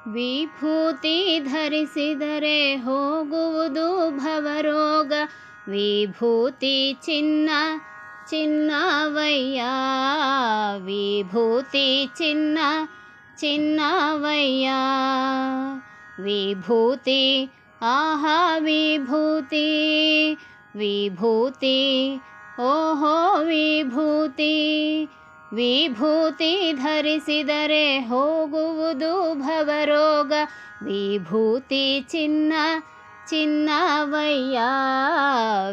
ವಿಭೂತಿ ಧರಿಸಿದರೆ ಹೋಗುವುದು ಭವರೋಗ. ವಿಭೂತಿ ಚಿನ್ನ ಚಿನ್ನವಯ್ಯ, ವಿಭೂತಿ ಚಿನ್ನ ಚಿನ್ನವಯ್ಯ. ವಿಭೂತಿ ಆಹಾ ವಿಭೂತಿ, ವಿಭೂತಿ ಓಹೋ ವಿಭೂತಿ. ವಿಭೂತಿ ಧರಿಸಿದರೆ ಹೋಗುವುದು ಭವರೋಗ. ವಿಭೂತಿ ಚಿನ್ನ ಚಿನ್ನವಯ್ಯ,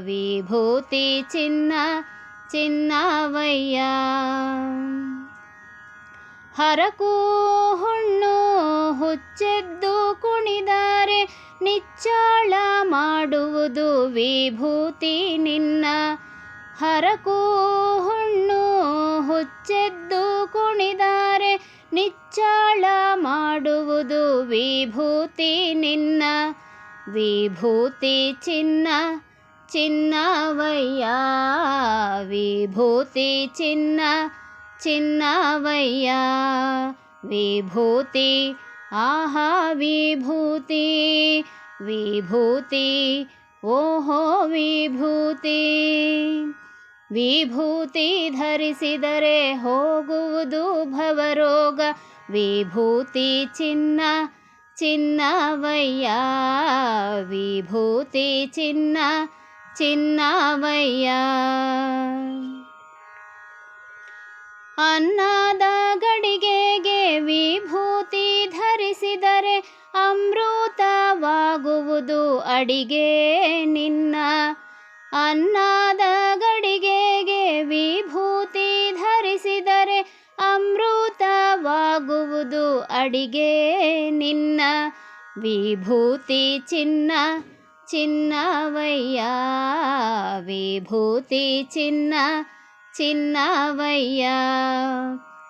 ವಿಭೂತಿ ಚಿನ್ನ ಚಿನ್ನವಯ್ಯ. ಹರಕು ಹುಣ್ಣು ಹುಚ್ಚೆದ್ದು ಕುಣಿದರೆ ನಿಚ್ಚಾಳ ಮಾಡುವುದು ವಿಭೂತಿ ನಿನ್ನ. ಹರಕು ಹುಣ್ಣು ಹುಚ್ಚೆದ್ದು ಕುಣಿದರೆ ನಿಚ್ಚಾಳ ಮಾಡುವುದು ವಿಭೂತಿ ನಿನ್ನ. ವಿಭೂತಿ ಚಿನ್ನ ಚಿನ್ನವಯ್ಯ, ವಿಭೂತಿ ಚಿನ್ನ ಚಿನ್ನವಯ್ಯ. ವಿಭೂತಿ ಆಹಾ ವಿಭೂತಿ, ವಿಭೂತಿ ಓಹೋ ವಿಭೂತಿ. ವಿಭೂತಿ ಧರಿಸಿದರೆ ಹೋಗುವುದು ಭವರೋಗ. ವಿಭೂತಿ ಚಿನ್ನ ಚಿನ್ನವಯ್ಯ, ವಿಭೂತಿ ಚಿನ್ನ ಚಿನ್ನವಯ್ಯ. ಅನ್ನದ ಗಡಿಗೆಗೆ ವಿಭೂತಿ ಧರಿಸಿದರೆ ಅಮೃತವಾಗುವುದು ಅಡಿಗೆ ನಿನ್ನ. ಅನ್ನದ ಗಡಿಗೆಗೆ ವಿಭೂತಿ ಧರಿಸಿದರೆ ಅಮೃತವಾಗುವುದು ಅಡಿಗೆ ನಿನ್ನ. ವಿಭೂತಿ ಚಿನ್ನ ಚಿನ್ನವಯ್ಯ, ವಿಭೂತಿ ಚಿನ್ನ ಚಿನ್ನವಯ್ಯ.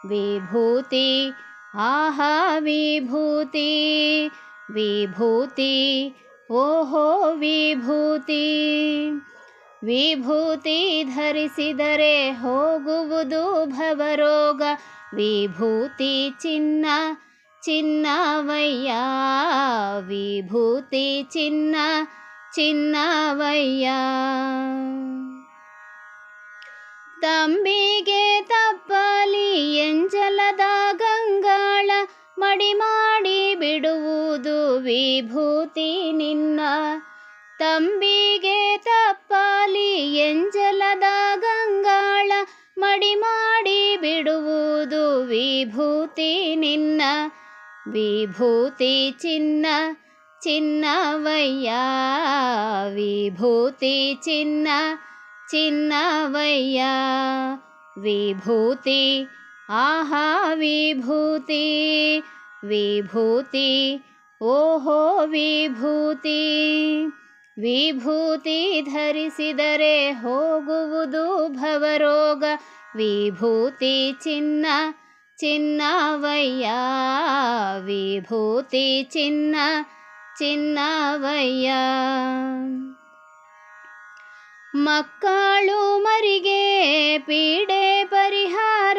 ವಿಭೂತಿ ಆಹಾ ವಿಭೂತಿ, ವಿಭೂತಿ ಓಹೋ ವಿಭೂತಿ. ವಿಭೂತಿ ಧರಿಸಿದರೆ ಹೋಗುವುದು ಭವರೋಗ. ವಿಭೂತಿ ಚಿನ್ನ ಚಿನ್ನವಯ್ಯ, ವಿಭೂತಿ ಚಿನ್ನ ಚಿನ್ನವಯ್ಯ. ತಂಬಿಗೆ ತಪ್ಪಲಿ ಎಂಜಲದ ಗಂಗಾಳ ಮಡಿ ಮಾಡಿ ಬಿಡುವುದು ವಿಭೂತಿ ನಿನ್ನ. ತಂಬಿಗೆ ತಪ್ಪಲಿ ಎಂಜಲದ ಗಂಗಾಳ ಮಡಿ ಮಾಡಿ ಬಿಡುವುದು ವಿಭೂತಿ ನಿನ್ನ. ವಿಭೂತಿ ಚಿನ್ನ ಚಿನ್ನವಯ್ಯ, ವಿಭೂತಿ ಚಿನ್ನ ಚಿನ್ನವಯ್ಯ. ವಿಭೂತಿ ಆಹಾ ವಿಭೂತಿ, ವಿಭೂತಿ ಓಹೋ ವಿಭೂತಿ. ವಿಭೂತಿ ಧರಿಸಿದರೆ ಹೋಗುವುದು ಭವರೋಗ. ವಿಭೂತಿ ಚಿನ್ನ ಚಿನ್ನವಯ್ಯ, ವಿಭೂತಿ ಚಿನ್ನ ಚಿನ್ನವಯ್ಯ. ಮಕ್ಕಳು ಮರಿಗೆ ಪೀಡೆ ಪರಿಹಾರ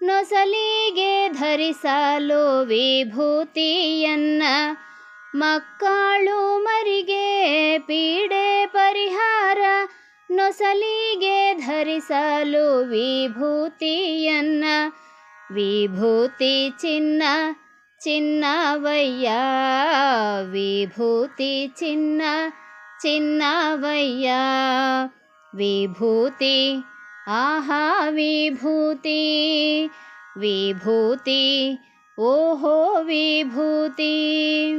ನೊಸಲಿಗೆ ಧರಿಸಲು ವಿಭೂತಿಯನ್ನ. ಮಕ್ಕಳು ಮರಿಗೆ ಪೀಡೆ ಪರಿಹಾರ ನೊಸಲಿಗೆ ಧರಿಸಲು ವಿಭೂತಿಯನ್ನ. ವಿಭೂತಿ ಚಿನ್ನ ಚಿನ್ನವಯ್ಯ, ವಿಭೂತಿ ಚಿನ್ನ ಚಿನ್ನವಯ್ಯ. ವಿಭೂತಿ ಆಹಾ ವಿಭೂತಿ, ವಿಭೂತಿ ಓಹೋ ವಿಭೂತಿ.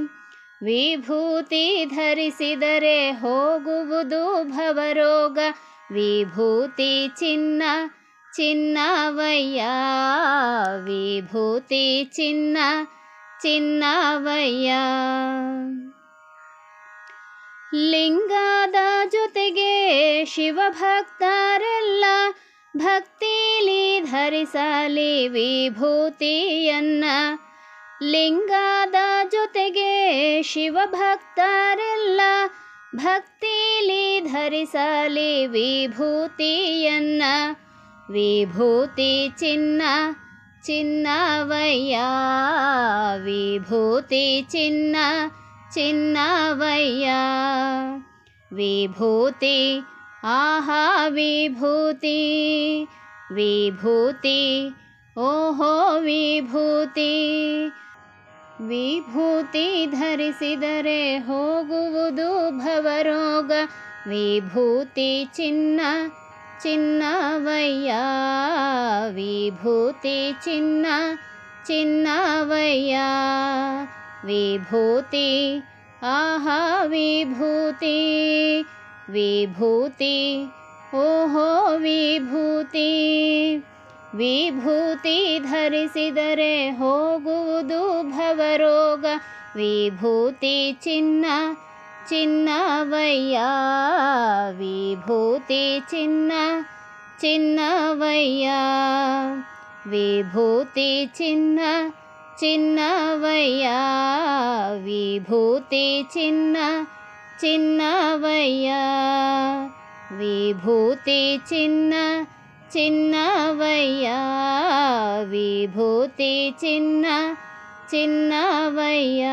ವಿಭೂತಿ ಧರಿಸಿದರೆ ಹೋಗುವುದು ಭವರೋಗ. ವಿಭೂತಿ ಚಿನ್ನ ಚಿನ್ನವಯ್ಯ, ವಿಭೂತಿ ಚಿನ್ನ ಚಿನ್ನವಯ್ಯ. ಲಿಂಗದ ಜೊತೆಗೆ ಶಿವಭಕ್ತರೆಲ್ಲ ಭಕ್ತಿಲಿ ಧರಿಸಲಿ ವಿಭೂತಿಯನ್ನ. ಲಿಂಗದ ಜೊತೆಗೆ ಶಿವಭಕ್ತರೆಲ್ಲ ಭಕ್ತಿಲಿ ಧರಿಸಲಿ ವಿಭೂತಿಯನ್ನ. ವಿಭೂತಿ ಚಿನ್ನ ಚಿನ್ನವಯ್ಯ, విభూతి చిన్న చిన్నవయ్యా విభూతి ఆహా విభూతి ವಿಭೂತಿ ಓಹೋ ವಿಭೂತಿ ವಿಭೂತಿ ಧರಿಸಿದರೆ ಹೋಗುವುದು ಭವರೋಗ ವಿಭೂತಿ ಚಿನ್ನ ಚಿನ್ನವಯ್ಯ ವಿಭೂತಿ ಚಿನ್ನ ಚಿನ್ನವಯ್ಯ ವಿಭೂತಿ ಆಹಾ ವಿಭೂತಿ ವಿಭೂತಿ ಓಹೋ ವಿಭೂತಿ ವಿಭೂತಿ ಧರಿಸಿದರೆ ಹೋಗುವುದು ಭವರೋಗ ವಿಭೂತಿ ಚಿನ್ನ ಚಿನ್ನವಯ್ಯ ವಿಭೂತಿ ಚಿನ್ನ ಚಿನ್ನವಯ್ಯ ವಿಭೂತಿ ಚಿನ್ನ ಚಿನ್ನವಯ್ಯ ವಿಭೂತಿ ಚಿನ್ನ ಚಿನ್ನವಯ್ಯ ವಿಭೂತಿ ಚಿನ್ನ ಚಿನ್ನವಯ್ಯ ವಿಭೂತಿ ಚಿನ್ನ ಚಿನ್ನವಯ್ಯ